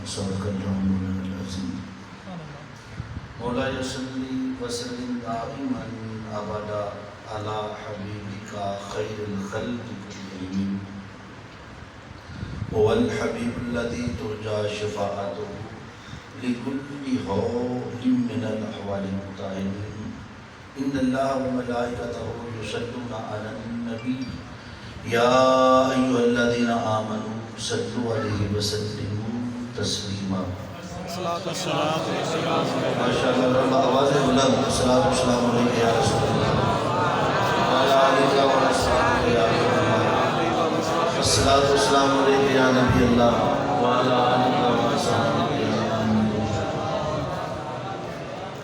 صدق اللہ العظیم مولاي صلی وسلم دائما ابدا على حبیبک خیر الخلق کلهم هو الحبیب الذي ترجى شفاعته لكل هول من الاحوال المتعين ان الله وملائكته يصلون على النبي يا ايها الذين امنوا صلوا عليه وسلموا تسلیما. ماشاءاللہ رب آواز بلند الصلاۃ والسلام علیک یا رسول اللہ وعلی آلہ و اصحابہ یا الصلاۃ والسلام علیک یا نبی اللہ وعلی آلہ و اصحابہ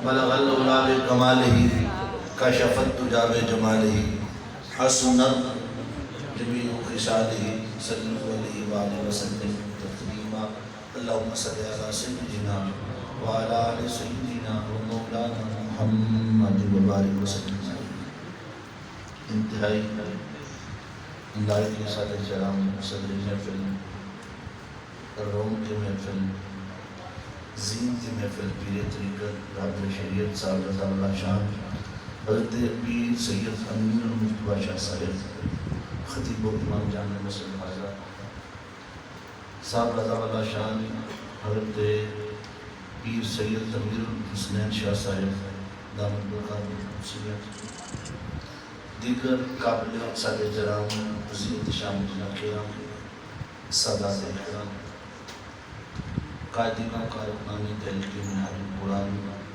بلغ العلا بکمالہ کشف الدجی بجمالہ حسنت جمیع خصالہ صلی اللہ علیہ وسلم تسلیما. اللہم صلی علی سیدنا وعلی آل سیدنا ومولانا محمد وبارک وسلم. انتہائی لائق سادہ کرام صدر محفل روم کی محفل زین کی محفل پیر طریقت رابط شریعت صاحب رضا اللہ شاہ حضرت پیر سید امین المصطفیٰ شاہ صاحب خطیب و امام جامع مسجد حاضرہ صاحب رضا اللہ شاہ حضرت پیر سید امیر الحسنین شاہ صاحب دامت برکاتہ القدسیہ دیگر قابل سادہ جرام عزیز احتشام جناب کرام سادات احترام قائدین و کارکنان تحریک منہاج القرآن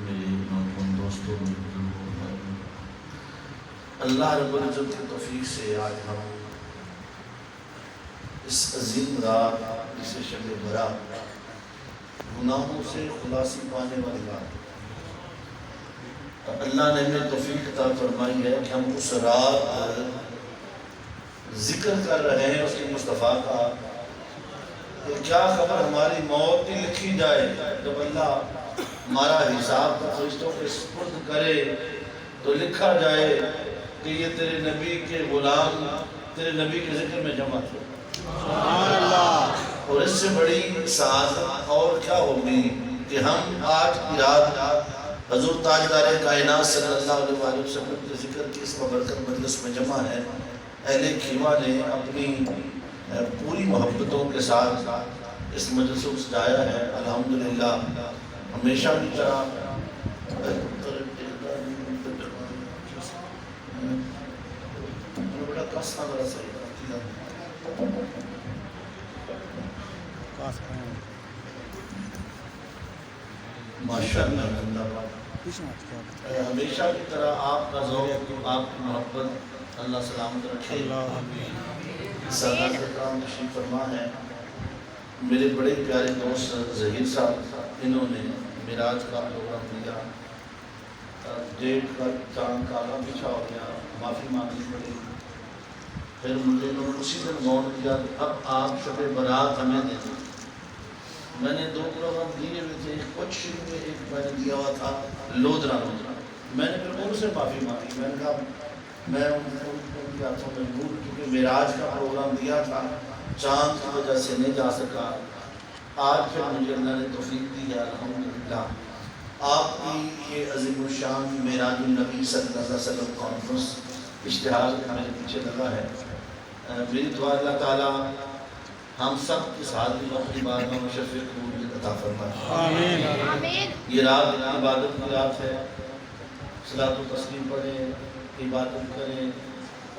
میرے نوجوان دوستوں میرے بزرگوں بھائیوں، اللہ رب العزت کی توفیق سے آج ہم اس عظیم رات جسے شب برات گناہوں سے خلاصی پانے والی رات اللہ نے ہمیں توفیق عطا فرمائی ہے کہ ہم اس رات ذکر کر رہے ہیں اس کے مصطفیٰ کا کہ کیا خبر ہماری موت ہی لکھی جائے جب اللہ ہمارا حساب فرشتوں کے سپرد کرے تو لکھا جائے کہ یہ تیرے نبی کے غلام تیرے نبی کے ذکر میں جمع تھے. سبحان اللہ. اور اس سے بڑی سعادت اور کیا ہوگی کہ ہم آج کی رات حضور تاجدار کائنات صلی اللہ علیہ وسلم کے ذکر کی اس بابرکت مجلس میں جمع ہے. اہل کھیوا نے اپنی پوری محبتوں کے ساتھ اس مجلس کو سجایا ہے. الحمدللہ ہمیشہ کی طرح بڑا کسا بڑا صحیح ماشاءاللہ ہمیشہ کی طرح آپ کا ذوق آپ کی محبت اللہ سلامت رکھے. سادات اکرام تشریف فرما ہے. میرے بڑے پیارے دوست ظہیر صاحب انہوں نے معراج کا پروگرام دیا. ڈیٹ کا چاند کالا بچھا ہو گیا معافی مانگنی پڑی. پھر مجھے انہوں نے اسی دن غور کیا کہ اب آپ شب برات ہمیں دیں. میں نے 2 پروگرام دیے ہوئے تھے. کچھ میں ایک میں نے دیا ہوا تھا لودھرا. میں نے پھر ان سے معافی مانگی. میں نے کہا میں ان کے ہاتھوں میں بھول کیونکہ معراج کا پروگرام دیا تھا چاند کی وجہ سے نہیں جا سکا. آج پھر مجھے اللہ نے توفیق دی ہے الحمدللہ. آپ کی یہ عظیم الشان معراج النبی صلی اللہ علیہ وسلم کانفرنس اشتہار میرے پیچھے لگا ہے. میری دعا اللہ تعالیٰ ہم سب کے ساتھ اپنی بارگاہ میں شفیع قبولیت عطا فرمائے. آمین. یہ رات عبادت کی رات ہے. صلاۃ و تسلیم پڑھیں, عبادت کریں,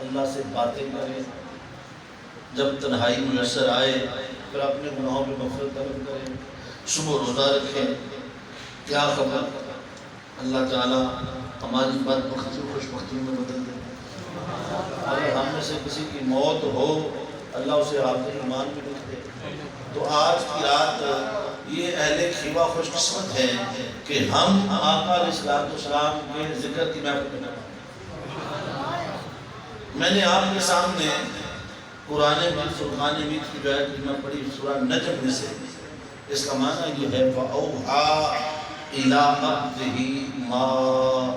اللہ سے باتیں کریں. جب تنہائی میسر آئے پھر اپنے گناہوں پہ مغفرت طلب کریں. صبح روزہ رکھیں. کیا خبر اللہ تعالیٰ ہماری بدبختی و خوشبختی میں بدل دے. اگر ہم میں سے کسی کی موت ہو اللہ اسے حافظ ایمان میں لکھ دے. تو آج کی رات یہ اہل کھیوا خوش قسمت ہے کہ ہم آقا علیہ السلام کے ذکر کی محفل میں. میں نے آپ کے سامنے قرآن میں فرقان حمید کی جو ہے کلمہ پڑھی سورہ نجم میں سے. اس کا معنی یہ ہے فَأَوْحَا إِلَىٰ عَبْدِهِ مَا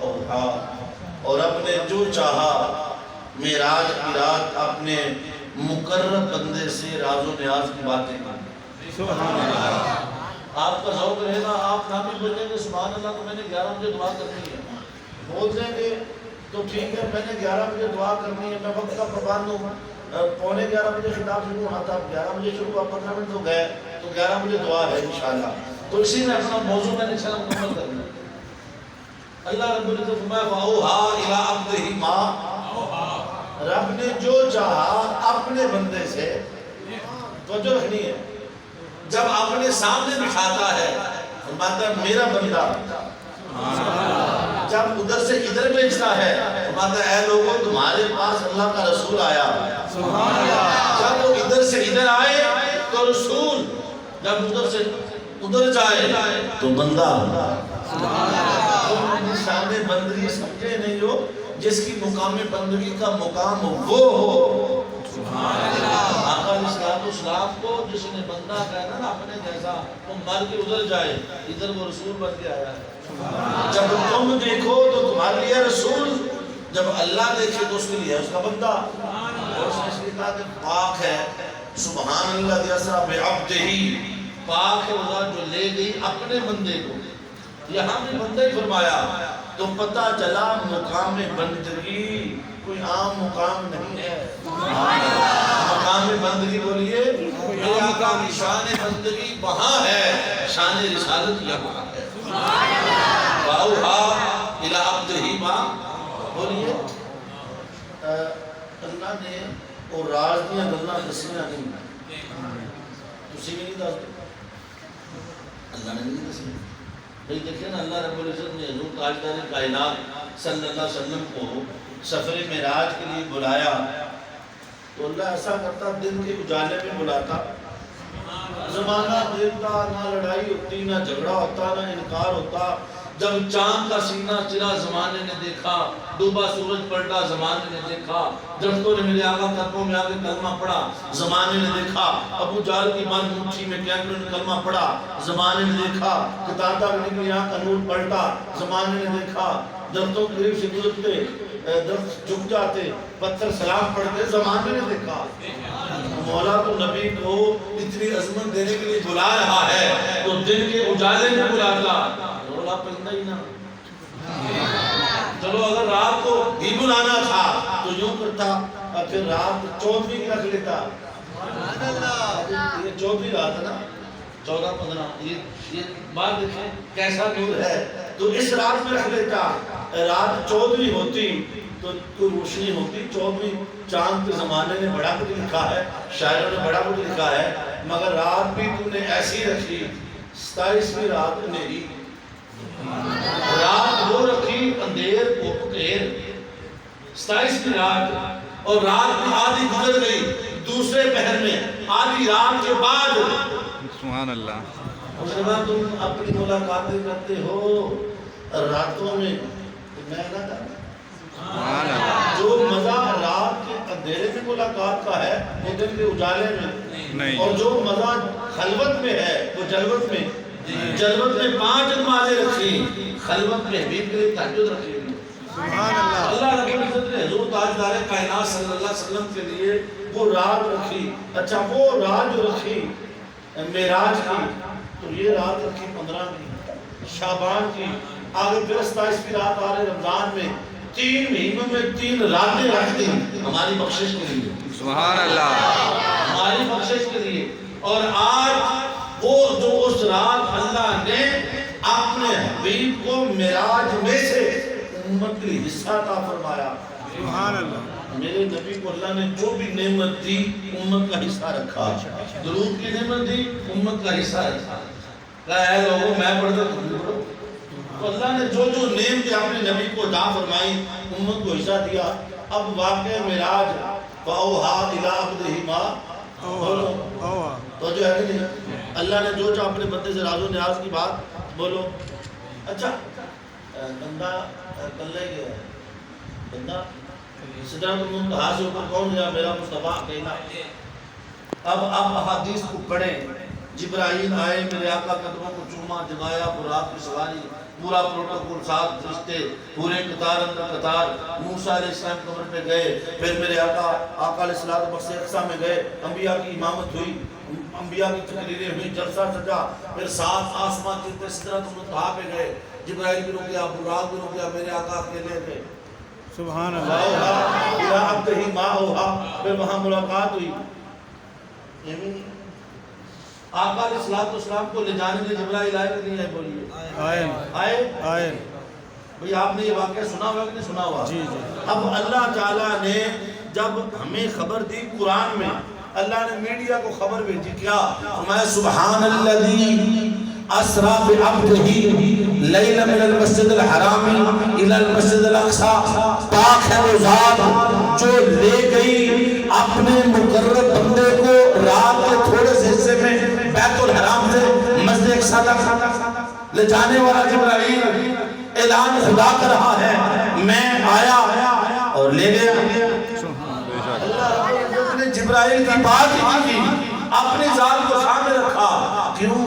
أَوْحَا. اور اپنے جو چاہا معراج کی رات اپنے مقرب بندے سے راز و نیاز کی باتیں کریں. سبحان اللہ تو میں نے 11 بجے دعا کرنی ہے، بول دیں گے تو ٹھیک ہے میں نے 11 بجے دعا کرنی ہے، میں وقت کا پابند ہوں، 11:15 بجے خطاب شروع ہونا تھا، 11 بجے شروع ہوا، 15 منٹ تو گئے، تو 11 بجے دعا ہے انشاءاللہ۔ تو اسی میں اپنا موضوع میں نے انشاءاللہ مکمل کرنا ہے۔ اللہ رب العزت فرمایا فَأَوْحَىٰ إِلَىٰ عَبْدِهِ مَا رب نے جو چاہا اپنے بندے سے، توجہ رکھنی ہے، جب اپنے سامنے بٹھاتا ہے فرماتا ہے میرا بندہ، جب ادھر سے ادھر بھیجتا ہے فرماتا ہے اے لوگوں تمہارے پاس اللہ کا رسول آیا، جب وہ ادھر سے ادھر آئے تو رسول، جب ادھر سے ادھر جائے تو بندہ۔ شان بندگی سمجھے نہیں ہو، جس کی مقام بندگی کا مقام وہ ہو۔ آقا علیہ السلام کو جس نے بندہ کہنا نا اپنے جیسا، وہ مر کے ادھر جائے، ادھر وہ رسول بن کے آیا ہے۔ جب تم دیکھو تو تمہارے لیے رسول، جب اللہ دیکھے تو اس کے لیے اس کا بندہ۔ اور اس نے کہا کہ پاک ہے سبحان اللہ اسریٰ بعبدہ، پاک ہے وہ ذات جو لے گئی اپنے بندے کو، یہاں بھی بندہ ہی فرمایا، تو پتہ چلا مقام بندگی کوئی عام مقام نہیں ہے۔ مقام بندگی بولیے، شان بندگی وہاں ہے، شان رسالت یہاں ہے۔ وَأَوْحَىٰ إِلَىٰ عَبْدِهِ مَا بولیے، اللہ نے وہ راز دیاں گلاں دسیاں نہیں، تسی بھی نہیں دستے، اللہ نے نہیں دسی۔ بھئی دیکھیں نا اللہ رب العزت نے حضور تاجدار کائنات صلی اللہ علیہ وسلم کو سفر معراج کے لیے بلایا، تو اللہ ایسا کرتا دن کے اجالے میں بلاتا، زمانہ دیکھتا، نہ لڑائی ہوتی، نہ جھگڑا ہوتا، نہ انکار ہوتا۔ جب چاند کا سینہ چرا زمانے نے دیکھا، ڈوبا سورج پلٹا زمانے نے دیکھا، درختوں نے میرے آقا قدموں میں آگے کلمہ پڑھا زمانے نے دیکھا، ابو جہل کی بند مٹھی میں کینکروں نے کلمہ پڑھا زمانے نے دیکھا، قطادہ بن کی آنکھ کا نور پلٹا زمانے نے دیکھا، درختوں کے قریب سے گزرتے درخت جھک جاتے، پتھر سلام پڑھتے زمانے نے دیکھا۔ مولا تو نبی کو اتنی عظمت دینے کے لیے بلا رہا ہے تو دن کے اجالے میں بلاتا، رولا پلندہ ہی نہ۔ چلو اگر رات کو ہی بلانا تھا تو یوں کرتا، پھر رات 14ویں کی رکھ لیتا، یہ 14ویں رات ہے نا، 14-15، یہ بات دیکھیں کیسا نور ہے، تو اس رات میں رکھ لیتا، رات 14ویں ہوتی تو کوئی روشنی ہوتی۔ 14ویں چاند کے زمانے نے بڑا کچھ لکھا ہے، شاعروں نے بڑا کچھ لکھا ہے، مگر رات بھی تم نے ایسی رکھی، 27ویں رات میری رات وہ رکھی اندھیر کو پکیر، 27ویں رات، اور رات کی آدھی گزر گئی دوسرے پہر میں، آدھی رات کے بعد سبحان اللہ۔ اس کے بعد تم اپنی ملاقاتیں کرتے ہو راتوں میں، میں نہ کرتا۔ جو مزہ رات کے اندھیرے میں ملاقات کا ہے وہ دن کے اجالے میں نہیں، اور جو مزہ خلوت میں ہے وہ جلوت میں۔ جلوت میں 5 نمازیں رکھی، خلوت میں حبیب کے لیے تہجد رکھی۔ اللہ رب العزت نے حضور تاجدار کائنات صلی اللہ علیہ وسلم کے لیے وہ رات رکھی۔ اچھا وہ رات جو رکھی معراج کی، تو یہ رات رکھی 15 کی شعبان کی، آگے پھر 27ویں رات آ رہے رمضان میں، 3 مہینوں میں 3 راتیں رکھ دی ہماری بخشش کے لیے، سبحان اللہ، ہماری بخشش کے لیے۔ اور آج وہ جو اس رات اللہ نے اپنے حبیب کو معراج میں سے امت کے لیے حصہ عطا فرمایا، سبحان اللہ، میرے نبی کو اللہ نے جو بھی نعمت دی امت کا حصہ رکھا، درود کی نعمت دی امت کا حصہ رکھا، کہا اے لوگوں میں پڑھتا تم بھی پڑھو۔ تو اللہ نے جو جو نعمتیں اپنے نبی کو عطا فرمائی امت کو حصہ دیا۔ اب واقعہ معراج فَأَوْحَىٰ إِلَىٰ عَبْدِهِ مَا تو جو ہے کہ نہیں، اللہ نے جو جو اپنے بندے سے راز و نیاز کی بات بولو۔ اچھا بندہ کلے گیا ہے، بندہ سدرۃ المنتہا سے اوپر کون گیا؟ میرا مصطفیٰ کہنا۔ اب آپ احادیث کو پڑھیں، جبرائیل آئے میرے آقا قدموں کو چوما، جگایا، براق کی سواری، پورا پروٹوکول، 7 فرشتے پورے قطار اندر قطار، موسیٰ علیہ السلام قبر پہ گئے، پھر میرے آقا علیہ السلام بخش اقصیٰ میں گئے، انبیاء کی امامت ہوئی، انبیاء کی تقریریں ہوئی، جلسہ سجا، پھر 7 آسمان جتنے سدرۃ المنتہا پہ گئے، جبرائیل بھی رک گیا، براق بھی رک گیا، میرے آقا اکیلے تھے، سبحان اللہ، الہ عبدہ ما اوحا، پھر وہاں ملاقات ہوئی۔ آقا علیہ السلام کو لے جانے کے جبرائیل آئے کہ نہیں آئے؟ بولیے آئے؟ بھئی آپ نے یہ واقعہ سنا ہوا کہ نہیں سنا ہوا؟ جی۔ اب اللہ تعالیٰ نے جب ہمیں خبر دی قرآن میں، اللہ نے میڈیا کو خبر بھیجی، کیا؟ میں سبحان الذی اسریٰ بعبدہ لیلا من المسجد الحرام الی المسجد الاقصی، پاک ہے وہ ذات جو لے گئی اپنے مقرب بندے کو رات کے تھوڑے سے حصے میں بیت الحرام سے مسجد اقصی تک لے جانے والا جبرائیل اعلان خدا کر رہا ہے، میں آیا اور لے گیا۔ اللہ رب العزت نے جبرائیل کی بات ہی کی، اپنی ذات کو سامنے رکھا۔ کیوں؟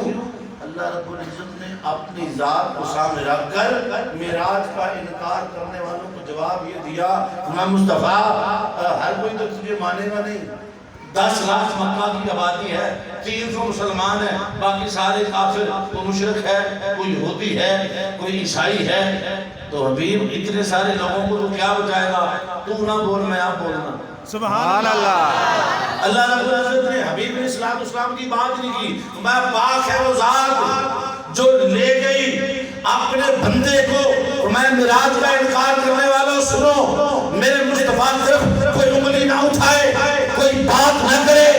اللہ رب العزت نے اپنی ذات کو سامنے رکھ کر معراج کا انکار کرنے والوں کو جواب یہ دیا، میں مصطفیٰ ہر کوئی تو تجھے مانے گا نہیں، 10 لاکھ مکہ کی آبادی ہے، 300 مسلمان ہیں، باقی سارے کافر، کوئی مشرک ہے، کوئی یہودی ہے، کوئی عیسائی ہے، تو حبیب اتنے سارے لوگوں کو تو کیا بچائے گا؟ تو نہ بول، میں آپ بولنا۔ سبحان اللہ، اللہ رب العزت نے حبیب علیہ السلام کی بات نہیں کی، میں پاک ہے وہ ذات جو لے گئی اپنے بندے کو، میں معراج کا انکار کرنے والوں سنو، میرے مصطفیٰ طرف کوئی انگلی نہ اٹھائے، کوئی بات نہ کرے،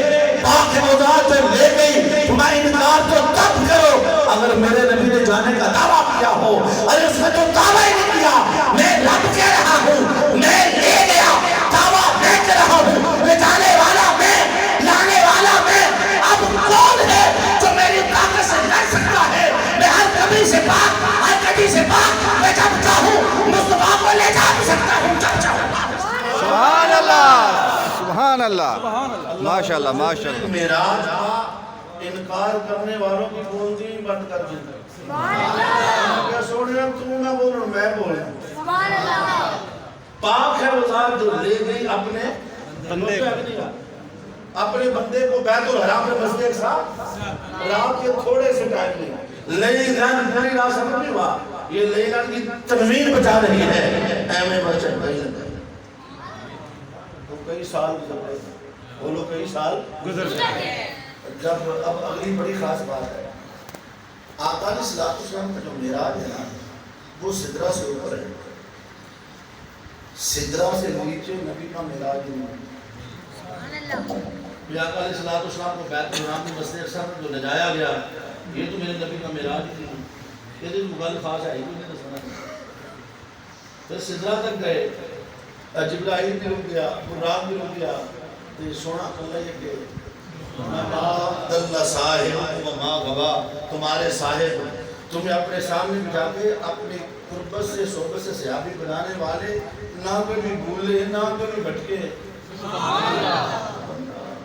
پاک ہے وہ ذات جو لے گئی، میں انکار تو تب کرو اگر میرے نبی نے جانے کا دعویٰ کیا ہو، اور اس نے تو دعویٰ ہی نہیں کیا، میں رب کہہ رہا ہوں، میں لے گیا، دعویٰ میں کہہ رہا ہوں، لے جانے والا میں، لانے والا میں، اب کون ہے جو میری طاقت سے لڑ سکتا ہے؟ میں ہر کبھی سے پاک، ہر کبھی سے پاک، میں جب چاہوں مصطفیٰ کو لے جا بھی سکتا ہوں جب چاہوں۔ سبحان اللہ، سبحان اللہ، ماشاءاللہ ماشاءاللہ۔ معراج کا انکار کرنے والوں کی بولتی ہی بند کر دیتا۔ کیا سوڑے ہم تو نہ بولوں، میں بولوں۔ پاک ہے وہ ذات جو لے گئی اپنے بندے کو بیت الحرام میں مسجد اقصی، رات کے تھوڑے سے ٹائم میں، لیلن میری رات سمجھ نہیں ہوا، یہ لیلن کی تنوین بچا رہی ہے، اے میں بچہ لیلن تو کئی سال گزر گئے، بولو کئی سال گزر گئے۔ جب اب اگلی بڑی خاص بات ہے، آقا علیہ السلام کا جو معراج ہے نا، وہ سدرہ سے اوپر ہے، سدرہ سے نیچے نبی کا معراج نہیں ہے۔ آقا علیہ السلام کو بیت الحرام کی مسجد اقصی میں جو لے جایا گیا، یہ تو میرے نبی کا معراج ہی نہیں، یہ تو مغل خاص ہے ہی نہیں دسنا۔ پھر سدرہ تک گئے، جبرائیل بھی رک گیا، براق بھی رک گیا، تو سونا کھلا یہ کہ ما دل صاحب و ما غوا، تمہارے صاحب تمہیں اپنے سامنے بٹھا کے اپنی قربت سے صحبت سے صحابی بنانے والے، نہ کبھی بھولے نہ کبھی بھٹکے۔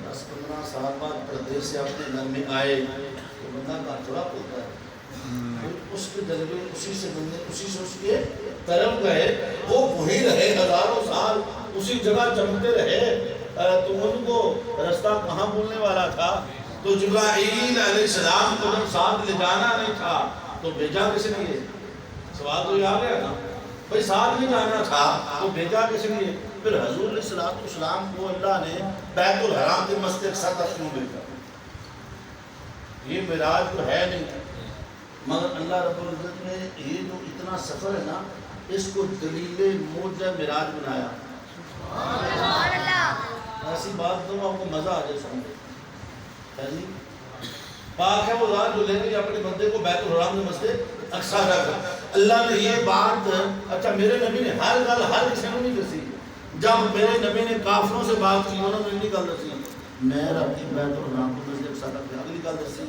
10-15 سال بعد پردیس سے اپنے گھر میں آئے تو بندہ کا تھوڑا ہوتا ہے، اس کے جذبے اسی سے بندے اسی سے اس کے طرف گئے، وہ وہیں رہے ہزاروں سال، اسی جگہ چمکتے رہے، تو ان کو رستہ کہاں بولنے والا تھا؟ تو جبرائیل علیہ السلام کو جب ساتھ لے جانا نہیں تھا تو بھیجا کس لیے؟ سوال تو یہ آ گیا نا، بھئی ساتھ نہیں جانا تھا تو بھیجا کس لیے؟ پھر حضور علیہ السلام کو اللہ نے بیت الحرام کے مسجد اقصی تک کیوں بھیجا؟ یہ معراج تو ہے نہیں، مگر اللہ رب العزت نے یہ جو اتنا سفر ہے نا، اس کو دلیل موجب معراج بنایا۔ ایسی بات تو آپ کو مزہ آ جائے سمجھے، پاک ہے وہ ذات جو لے کے اپنے بندے کو بیت الحرام میں مسجد اقصی رکھا۔ اللہ نے یہ بات، اچھا میرے نبی نے ہر گل ہر کسی کو نہیں دسی، جب میرے نبی نے کافروں سے بات کی انہوں نے نہیں گل دسی، میں رکھتی بیت الحرام کو مسجد اقصی رکھا، اگلی گل دسی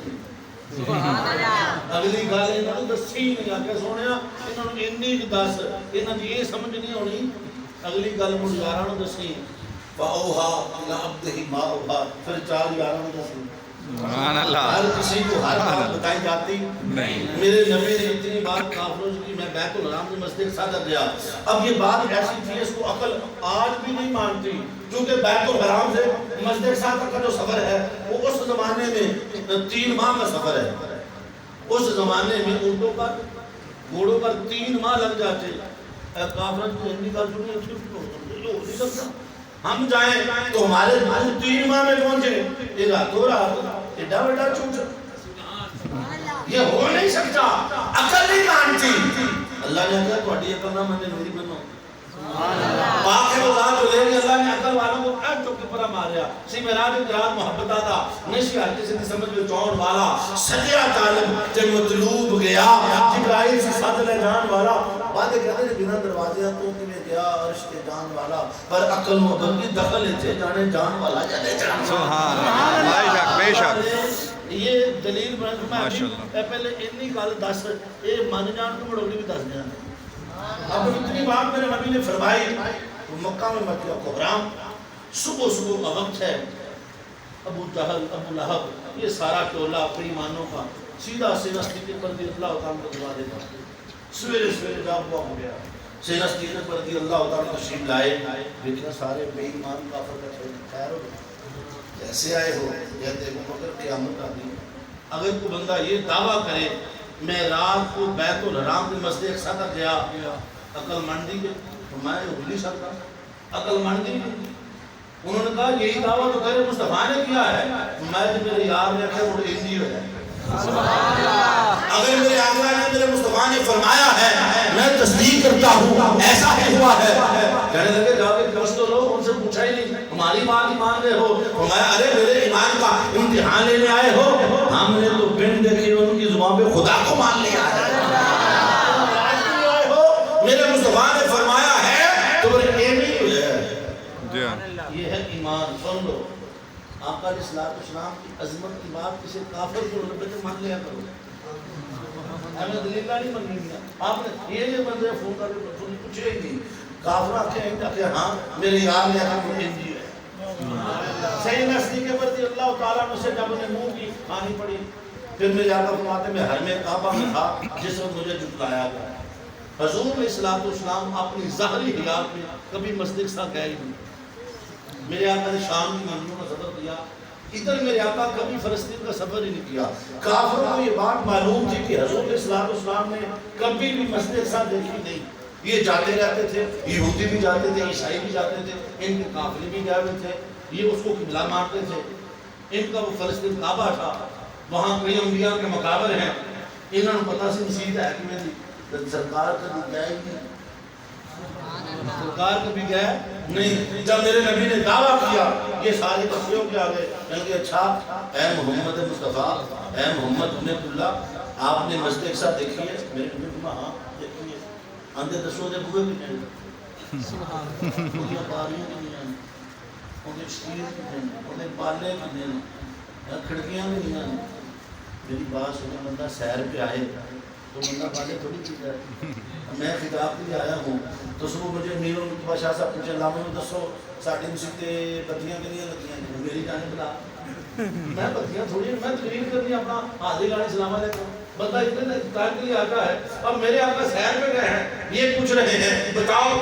اگلی گل انہوں نے دسی نہیں، آگے سونے انہوں نے انی دس، انہوں نے یہ سمجھ نہیں ہونی، اگلی گل مجھ یارہ نے دسی، فَأَوْحَا إِلَىٰ عَبْدِهِ مَا أَوْحَا، پھر 4 یارہ نے دسی، سبحان اللہ ہر کسی کو ہر بات بتائی جاتی نہیں میرے نبی نے اتنی بات کافروں سے کی میں بیت الحرام سے مسجد صادر گیا اب یہ بات ایسی تھی اس کو عقل آج بھی نہیں مانتی کیونکہ بیت الحرام سے مسجد صادر کا جو سفر ہے وہ اس زمانے میں 3 ماہ کا سفر ہے اس زمانے میں اونٹوں پر گھوڑوں پر 3 ماہ لگ جاتے کافروں کی ہندی کا جو نہیں سکتا ہم جائیں تو ہمارے 3 ماہ میں پہنچے ایک ہاتھوں رہا ایڈا بڑا چھوٹ یہ ہو نہیں سکتا عقل نہیں مانتی اللہ نے کہا تھوڑی عقل نہ مانے میری بنو پاک ہے وہ ذات جو لے گی اللہ نے عقل والوں کو کیا چوکے پر ماریا سی میراد ادراک محبت آتا نشی آتی سے سمجھ میں چون والا سجیہ طالب تے مطلوب گیا جبرائیل سے صد لے جان والا باتیں کہتے ہیں بنا دروازے تو کہ میں گیا عرش کے جان والا پر عقل و عقل کی دخل ہے جانے جان والا جانے جان سبحان اللہ بے شک یہ دلیل بنا میں پہلے اتنی گل دس اے من جان کو بڑولی بھی دس جان اب اتنی بات میرے نبی نے فرمائی تو مکہ میں مکہ کبرام صبح صبح کا وقت ہے ابو جہل ابو لہب یہ سارا ٹولہ اپنی ایمانوں کا سیدھا سینستی کے پردی اللہ تعالیٰ کو دعا دیتا سویرے سویرے جاب ہوا ہو گیا سینستی کے پردی اللہ تعالیٰ کو تشریف لائے لیکن سارے بے ایمان کافر کا خیر ہو کیسے آئے ہو کہتے ہیں مگر قیامت آ گئی اگر کوئی بندہ یہ دعویٰ کرے میں رات کو بیت الحرام کی مسجد ایک ساتھ گیا عقل مندی کے تو میں ہو نہیں سکتا عقل مندی کے انہوں نے کہا یہی دعویٰ تو تیرے مصطفیٰ نے کیا ہے میں جو میرے یار نے کہا وہ ہندی ہو جائے اگر میرے آقا نے میرے مصطفیٰ نے فرمایا ہے میں تصدیق کرتا ہوں ایسا ہی ہوا ہے کہنے لگے جا کے دوست لو ان سے پوچھا ہی نہیں ہماری بات ہی مان رہے ہو فرمایا ارے میرے ایمان کا امتحان لینے آئے ہو ہم نے تو بن دیکھی ان کی زبان پہ خدا کو مان لیا ہے میرے مصطفیٰ نے فرمایا ہے تو میرے ایمی ہو جائے یہ ہے ایمان سن لو آقا علیہ السلام کی عظمت کی بات کسی کافر کو رب نے مان لیا کرو ہمیں دلیل نہیں مننی ہے آپ نے یہ جو بندے فون کر کے پوچھے ہی نہیں کافر آتے ہیں کہ ہاں میرے یار نے کہا وہ ہندی ہے صحیح نسلی کے پردی اللہ تعالیٰ نے سے جب نے منہ کی کھانی پڑی پھر میرے آقا فرماتے میں حرم کعبہ میں تھا جس وقت مجھے جھٹلایا گیا حضور علیہ السلام اپنی ظاہری حیات میں کبھی مسجد سے گئے نہیں میرے آقا نے شام کی منزلوں کا سفر کیا ادھر میرے آقا کبھی فلسطین کا سفر ہی نہیں کیا کافروں کو یہ بات معلوم تھی کہ حضور علیہ السلام نے کبھی بھی مسجد سے دیکھی نہیں یہ جاتے رہتے تھے یہودی بھی جاتے تھے عیسائی بھی جاتے تھے ان کے قافلے بھی گئے ہوئے تھے یہ اس کو قبلہ مانتے تھے ان کا وہ فلسطین کعبہ تھا وہاں کئی انبیاء کے مقابر ہیں انہوں نے پتہ سے مسجد ہے کہ میں سرکار کبھی گئے نہیں سرکار کبھی گئے نہیں جب میرے نبی نے دعویٰ کیا یہ سارے کفریوں کے آگے کہ اچھا اے محمد مصطفیٰ اے محمد ابن عبداللہ آپ نے مسجد ایک ساتھ دیکھی ہے میرے نبی نے کہا ہاں دیکھی ہے اندھے دسوں دے بوئے بھی نہیں انہیں باریوں بھی نہیں انہیں شیر بھی نہیں انہیں بالے بھی نہیں کھڑکیاں بھی نہیں میری بات سنے بندہ سیر پہ آئے تو بندہ بالے تھوڑی چیز ہے میں خطاب کے لیے آیا ہوں تو صبح مجھے میروں مصطفیٰ شاہ صاحب پوچھے اللہ میں دسو ساڑھے مسیطے بتیاں کے لیے لگیاں میری جانے بلا میں بتیاں تھوڑی میں تقریر کرنی اپنا حاضر علیہ السلام علیکم بندہ اتنے خطاب کے لیے آتا ہے اب میرے آقا سیر پہ گئے ہیں یہ پوچھ رہے ہیں بتاؤ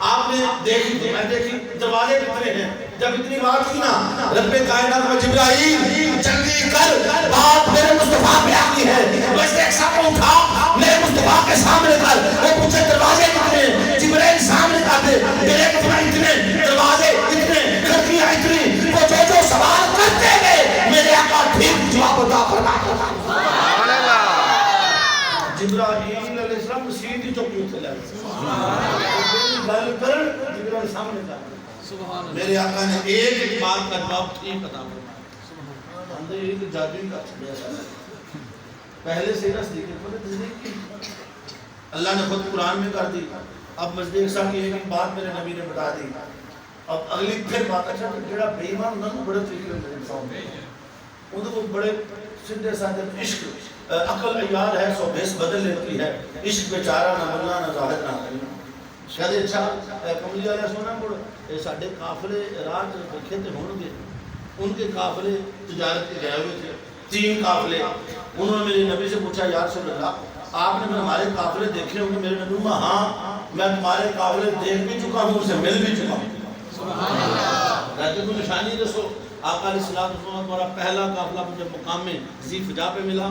آپ نے دیکھی تو میں دیکھی دروازے کتنے ہیں جب اتنی بات کی نا رب کائنات میں جبرائیل جلدی کر بات میرے مصطفیٰ پہ آتی ہے بس ایک ساتھ اٹھا میرے مصطفیٰ کے سامنے کر وہ پوچھے دروازے کتنے جبرائیل سامنے کرتے میرے مصطفیٰ اتنے دروازے اتنے کھڑکیاں اتنی وہ جو سوال کرتے گئے میرے آقا ٹھیک جواب عطا فرماتے سبحان اللہ جبرائیل علیہ السلام سیدھی چوکی سے لائے گل کرن جبرائیل سامنے کر میرے آقا نے ایک بات کا جواب ٹھیک عطا فرمایا اندر یہ کہ جادوئی کا پہلے سے تصدیق کی اللہ نے خود قرآن میں کر دی اب مسجد ایک ساتھ کی ایک بات میرے نبی نے بتا دی اب اگلی پھر بات اچھا جڑا بے ایمان ہوتا ہے بڑے طریقے سے انسان ان کو بڑے سیدھے سادے عشق عقل عیار ہے سو بھیس بدل لیتی ہے عشق بیچارہ نہ ملا نہ زاہد نہ کریم کہتے اچھا کملی والا سونا مڑ ساڈے قافلے رات رکھے تے ہون گے ان کے قافلے تجارت کے گئے ہوئے تھے، 3 قافلے. انہوں نے میرے نبی سے پوچھا یا رسول اللہ آپ نے ہمارے قافلے دیکھے ہوں گے؟ میرے نبی نے ہاں میں تمہارے قافلے دیکھ بھی چکا ہوں، ان سے مل بھی چکا ہوں. کہتے کوئی نشانی دسو. آقا علیہ الصلوۃ والسلام تمہارا پہلا قافلہ مجھے مقام ذی فجا پہ ملا،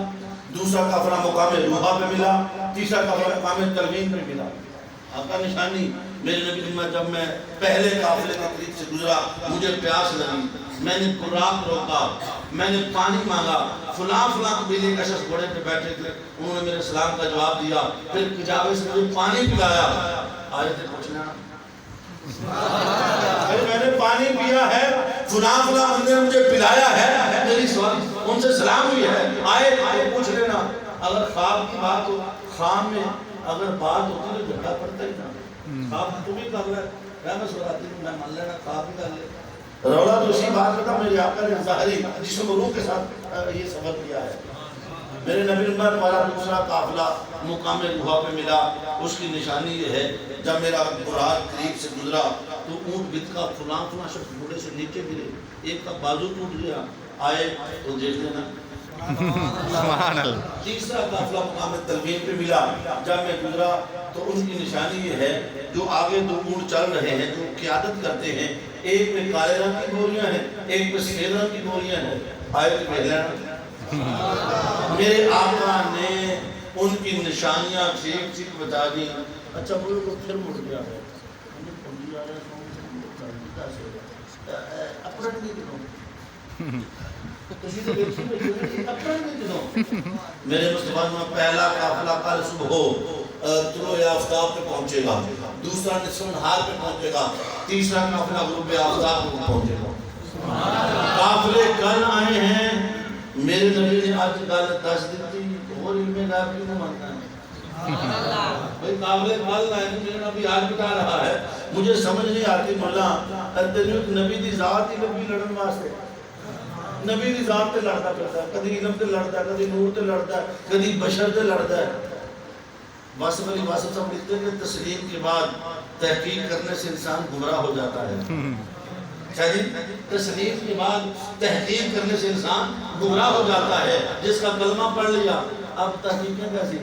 دوسرا قافلہ مقام روحا پہ ملا، تیسرا قافلہ مقام تلوین پہ ملا. آقا نشانی میرے نبی نے جب میں پہلے قافلے کے قریب سے گزرا مجھے پیاس لگی، میں نے براق روکا، میں نے پانی مانگا، فلاں فلاں قبیلے کا شخص گھوڑے پہ بیٹھے تھے، انہوں نے میرے سلام کا جواب دیا، پھر کجاوے سے مجھے پانی پلایا. آیتیں پوچھنا میں نے پانی پیا ہے، فلاں فلاں بندے نے مجھے پلایا ہے، میری سوال ان سے سلام ہوئی ہے. آئے پوچھ لینا. اگر خواب کی بات ہو، خواب میں اگر بات ہوتی تو جھگڑا پڑتا ہی نہ. خواب تو بھی کر رہا ہے میں سوراتی ہوں، میں مان لینا خواب بھی کر لے. رولا تو اسی بات کا میرے آقا نے ظاہری جسم و روح کے ساتھ یہ سبق کیا ہے. میرے نبی نے ہمارا دوسرا قافلہ مقام روحا پہ ملا. اس کی نشانی یہ ہے جب میرا براق قریب سے گزرا تو اونٹ بت کا فلاں فلاں شخص گھوڑے سے نیچے گرے، ایک کا بازو ٹوٹ گیا. آئے تو دیکھ لینا. سبحان اللہ. تیسرا قافلہ مقام تلوین پہ ملا. جب میں گزرا تو ان کی نشانی یہ ہے جو آگے 2 اونٹ چل رہے ہیں جو قیادت کرتے ہیں، ایک میں کالے رنگ کی بوریاں ہیں، ایک میں سفید رنگ کی بوریاں ہیں. آئے تو دیکھ لینا. میرے آقا نے ان کی نشانیاں ٹھیک ٹھیک بتا دی. اچھا وہ لوگ پھر مڑ گیا ہے میرے مصطفیٰ میں پہلا قافلہ کل صبح طلوع آفتاب پہ پہنچے گا، دوسرا نصف النہار پہ پہنچے گا، تیسرا قافلہ غروب آفتاب پہ پہنچے گا. قافلے کل آئے ہیں. میرے نبی نے آج گل دس دیتی اور علم غیب کیوں مانتا ہے؟ بھئی قافلے کل آئے ہیں، میرے نبی آج بتا رہا ہے. مجھے سمجھ نہیں آتی مولا تجھے نبی دی ذات ہی لگی لڑن واسطے. نبی دی ذات تے لڑتا پھرتا ہے، کدی علم تے لڑتا ہے، کدی نور تے لڑتا ہے، کدی بشر تے لڑتا ہے. واسف علی واسف صاحب لکھتے ہیں کہ تسلیم کے بعد تحقیق کرنے سے انسان گمراہ ہو جاتا ہے. تسلیم کے بعد تحقیق کرنے سے انسان گمراہ ہو جاتا ہے. جس کا کلمہ پڑھ لیا اب تحقیقیں کیسی،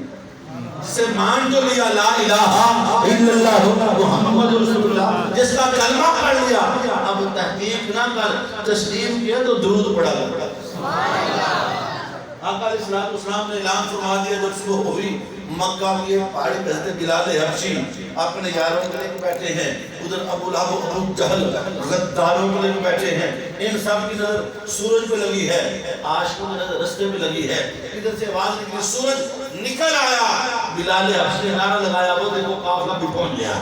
جس سے مان جو لیا لا الہ الا اللہ محمد رسول اللہ، جس کا کلمہ پڑھ لیا اب تحقیق نہ کر، تسلیم کیا تو درود پڑھا کر. آقا علیہ السلام نے اعلان فرما دیا جب صبح ہوئی، مکہ کے پہاڑی پہ حضرت بلال حبشی اپنے یاروں کو لے کے بیٹھے ہیں، ادھر ابو لہب ابو جہل غداروں کو لے کے بیٹھے ہیں. ان سب کی نظر سورج پہ لگی ہے، عاشقوں کی نظر رستے پہ لگی ہے. ادھر سے آواز نکلی سورج نکل آیا. بلال حبشی نے نعرہ لگایا وہ دیکھو قافلہ بھی پہنچ گیا.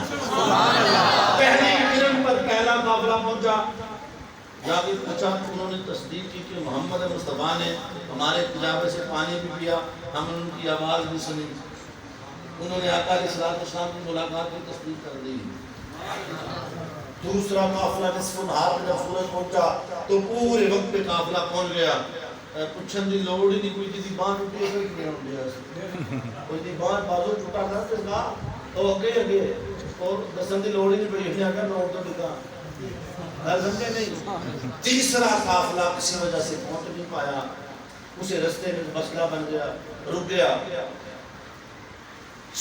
پہلی کرن پر پہلا قافلہ پہنچا. جا کے پوچھا، انہوں نے تصدیق کی کہ محمد مصطفیٰ نے ہمارے تجابے سے پانی بھی پیا، ہم نے ان کی آواز بھی سنی. انہوں نے آقا علیہ السلام کی ملاقات کی تصدیق کر دی. دوسرا قافلہ نصف النہار پہ جب سورج پہنچا تو پورے وقت پہ قافلہ پہنچ گیا. پوچھن دی لوڑ ہی نہیں، کوئی جی بان ٹوٹی ہے کوئی نہیں ہوندی، کوئی جی بان بازو ٹوٹا کر کے کہا تو اگے اور دسن دی لوڑ ہی نہیں پڑی. ہمیں آگے نوڑ تو دکھا سمجھے نہیں. تیسرا قافلہ کسی وجہ سے پہنچ نہیں پایا، اسے رستے میں مسئلہ بن گیا، رک گیا.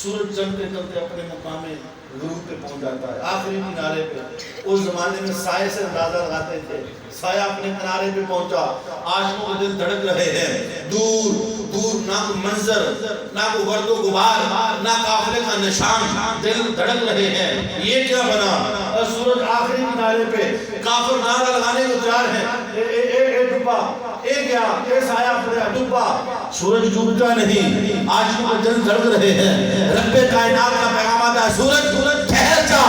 سورج چمتے چمتے اپنے مقام غروب پہ پہنچ جاتا ہے، آخری کنارے پہ. اس زمانے میں سائے سے اندازہ لگاتے تھے. سایہ اپنے کنارے پہ پہنچا، عاشقوں کے دل دھڑک رہے ہیں. دور دور نہ کوئی منظر، نہ کوئی گرد و غبار، نہ قافلے کا نشان، دل دھڑک رہے ہیں. یہ کیا بنا؟ اور سورج آخری کنارے پہ، کافر نعرہ لگانے کو تیار ہیں، اے ڈبا، اے گیا، اے سایہ پڑیا، ڈبا. سورج ڈوبتا نہیں، عاشقوں کے دل دھڑک رہے ہیں. رب کائنات کا پیغام آتا ہے سورج ٹھہر جا،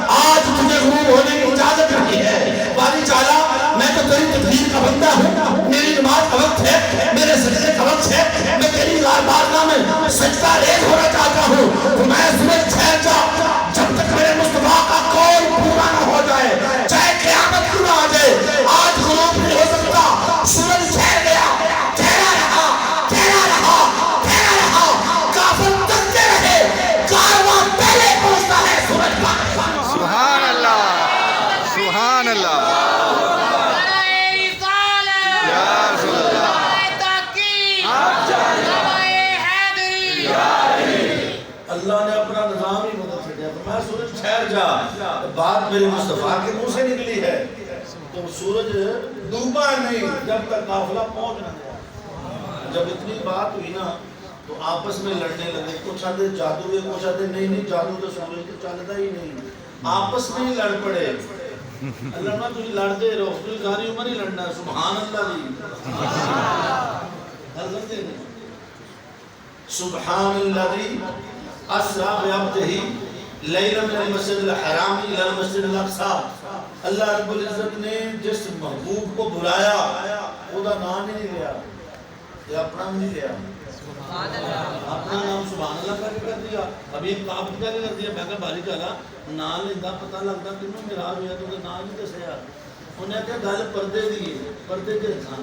آج تجھے غروب ہونے کی اجازت نہیں ہے. باری چالا میں تو تیری تقدیر کا بندہ ہوں، میری نماز کا وقت ہے، میرے سجدے کا وقت ہے، میں تیری بارگاہ میں سجدہ ریز ہونا چاہتا ہوں. تو میں سورج ٹھہر جا جب تک میرے مصطفیٰ کا قول پورا نہ ہو جائے، چاہے قیامت کیوں نہ آ جائے. آج غروب نہیں ہو سکتا. سورج ٹھہر گیا، ٹھہرا رہا، ٹھہرا رہا، ٹھہرا رہا. کافر تکتے رہے، کارواں پہلے پہنچتا ہے سورج پاک. سبحان اللہ، سبحان اللہ. اللہ نے اپنا نظام ہی بدل چھڑیا، فرمایا سورج ٹھہر جا، بات میرے مصطفیٰ کے منہ سے نکلی ہے تو سورج ڈوبا نہیں جب تک قافلہ پہنچ نہ گیا۔ جب اتنی بات ہوئی نا تو آپس میں لڑنے لگے، کچھ آدھے جادو ہے، کچھ آدھے نہیں نہیں جادو تو سورج تو چلتا ہی نہیں، آپس میں ہی لڑ پڑے۔ اللہ نے تجھے لڑتے رہو، تجھے ساری عمر ہی لڑنا ہے، سبحان اللہ جی، سبحان الذی اسریٰ بعبدہ لیلا من المسجد الحرام الی المسجد الاقصی۔ اللہ رب العزت نے جس محبوب کو بلایا وہ دا نام ہی نہیں لیا، یہ اپنا نہیں لیا، اپنا نام سبحان اللہ کر دیا، ابھی کعبت کا کر دیا۔ میں کہا باری چالا نام لیندہ پتہ لگتا کنوں میراج ہویا تو نام ہی دسیا، انہیں کہا گل پردے دی، پردے کے رکھا،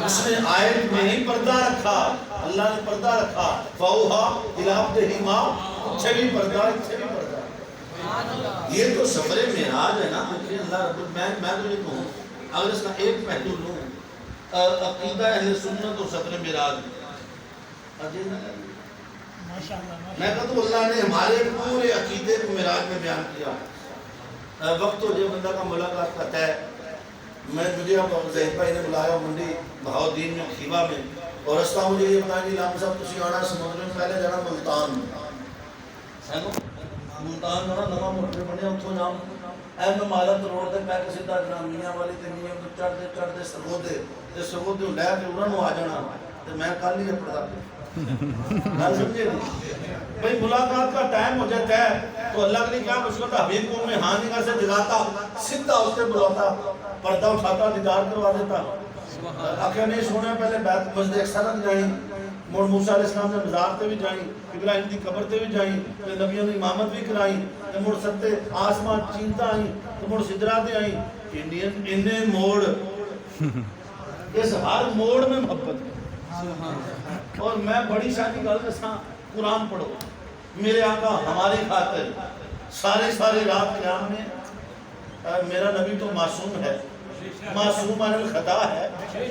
اس نے آیت میں ہی پردہ رکھا، اللہ نے پردہ رکھا، فَأَوْحَىٰ إِلَىٰ عَبْدِهِ مَا، اچھے بھی پردہ، اچھے بھی پردہ۔ یہ تو سفر معراج ہے نا، اللہ رب میں تو یہ کہوں اگر اس کا ایک پہلو لوں عقیدہ اہل سنت اور سفر معراج، میں کہتا ہوں اللہ نے ہمارے پورے عقیدے کو معراج میں بیان کیا۔ وقت ہو جائے بندہ کا ملاقات کرتا ہے، مجھے اب ظہیر بھائی نے بلایا منڈی بہاؤدین میں کھیوا میں، اور رستہ مجھے یہ بتائیں کہ لام صاحب تسی آنا سمندر میں پہلے جانا ملتان، ملتان جانا نواں موٹر بنے اتھوں جام اے میں مالت روڈ دے پہ کے سیدھا جنا میاں والی تے میاں تو چڑھ دے سرگودے تے سرگودے لے کے انہاں نوں آ جانا تے میں کل ہی پڑھا گل سمجھے بھئی ملاقات کا ٹائم ہو جاتا ہے تو اللہ کے لیے کیا مشکل تھا، حبیب کو میں ہانگا سے جگاتا سیدھا اس سے بلاتا پردہ اٹھاتا دیدار کروا دیتا، آخر نہیں سونے پہلے بیت مسجد اکثر جائیں، مڑ موسیٰ علیہ السلام سے مزار تے بھی جائیں، ابراہیم دی قبر تے بھی جائیں، نبیوں نے امامت بھی کرائیں، مڑ ستے آسمان چینتا آئیں، مڑ سدرہ تے آئیں، انہیں موڑ اس ہر موڑ میں محبت ہے۔ اور میں بڑی شادی گل دساں، قرآن پڑھو، میرے آقا ہماری خاطر ساری رات قیام میں، میرا نبی تو معصوم ہے، معصوم عن الخطا ہے،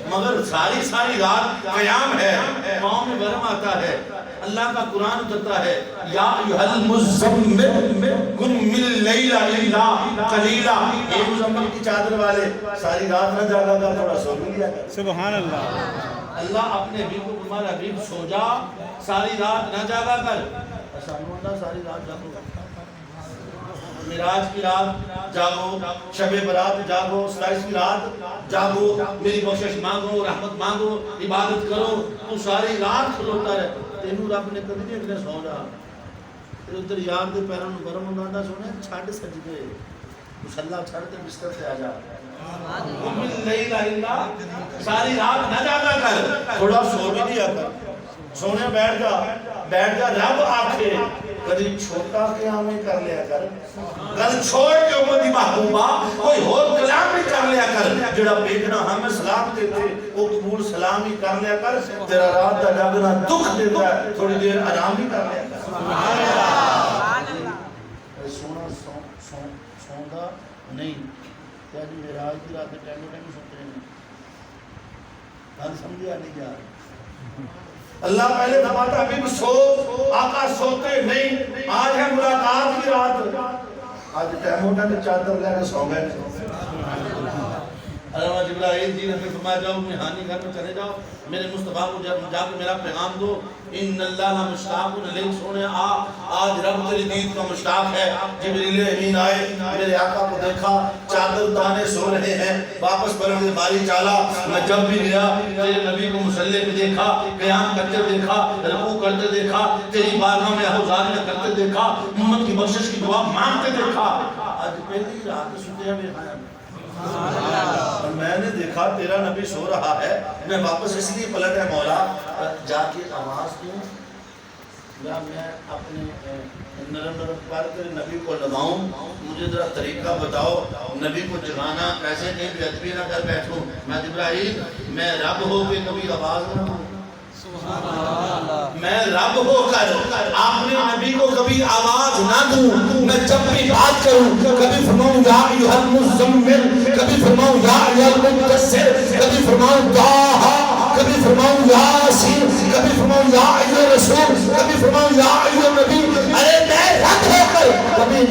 مگر ساری رات قیام ہے، پاؤں میں ورم آتا ہے، اللہ کا قرآن اترتا ہے، یا ایھا المزمل قم اللیل الا قلیلا، اے مزمل کی چادر والے ساری رات نہ جاگا کر تھوڑا سو بھی لیا کر۔ سبحان اللہ، اللہ اپنے حبیب کو فرمایا حبیب سو جا، ساری رات نہ جاگا کر، سانو اللہ ساری رات جاگو، معراج کی رات جاگو، شب برات جاگو، 27 کی رات جاگو، میری بخشش مانگو، رحمت مانگو، عبادت کرو، تو ساری رات کھلوتا رہے، تینوں رب نے کبھی نہیں اگلے سو جا، پھر ادھر یار دے پیروں میں برم ہوندہ سونے چھاڑ سجدے، مسلح چھاڑ دے بستر سے آ جا، ساری رات نہ جاگا کر، تھوڑا سو بھی دیا کر، سونے بیٹھ جا، رب آکھے کدی چھوٹا قیام ہی کر لیا کر، گل چھوڑ کے امتی محبوبہ کوئی اور کلام ہی کر لیا کر، جڑا بیٹھنا ہمیں سلام دیتے وہ قبول سلام ہی کر لیا کر، تیرا رات دا جاگنا دکھ دیتا ہے تھوڑی دیر آرام ہی کر لیا کر۔ سونا سوندا نہیں، کیا جی معراج کی رات ٹائم سوتے ہیں، گل سمجھا نہیں جا رہی۔ اللہ پہلے فرماتا حبیب سو، آقا سوتے نہیں، آج ہے ملاقات کی رات، آج ٹائم ہوتا ہے چادر لے کے سو گئے۔ علامہ جبرائیل جی نے فرمایا جاؤ میہانی گھر میں چلے جاؤ، میرے مصطفیٰ کو جا کے میرا پیغام دو، ان اللہ مشتاق علیہ، سونے آج رب تیری دید کا مشتاق ہے۔ جبریل امین آئے، میرے آقا کو دیکھا چادر تانے سو رہے ہیں، واپس پلٹ باری چالا، میں جب بھی گیا تیرے نبی کو مصلی پہ دیکھا، قیام کرتے دیکھا، رکوع کرتے دیکھا، تیری بارگاہ میں احوزار میں کرتے دیکھا، امت کی بخشش کی دعا مانگتے دیکھا۔ آج پہلی رات سوتے ہیں بے اور میں نے دیکھا تیرا نبی سو رہا ہے، میں واپس اس لیے پلٹ ہے مولا جا کے آواز دوں یا میں اپنے نرم پر تیرے نبی کو لگاؤں، مجھے ذرا طریقہ بتاؤ، نبی کو جگانا کیسے نہیں بے ادبی نہ کر بیٹھوں، میں جبرائیل میں رب ہو کے کبھی آواز نہ دوں، میں رب ہو کر اپنے نبی کو کبھی آواز نہ دوں، میں جب بھی بات کروں کبھی فرماؤں یا ایھا المزمل، کبھی فرماؤں یا ایھا المدثر، کبھی فرماؤں طٰہٰ، کبھی فرماؤں یاسین، کبھی فرماؤں یا ایھا الرسول، کبھی فرماؤں یا ایھا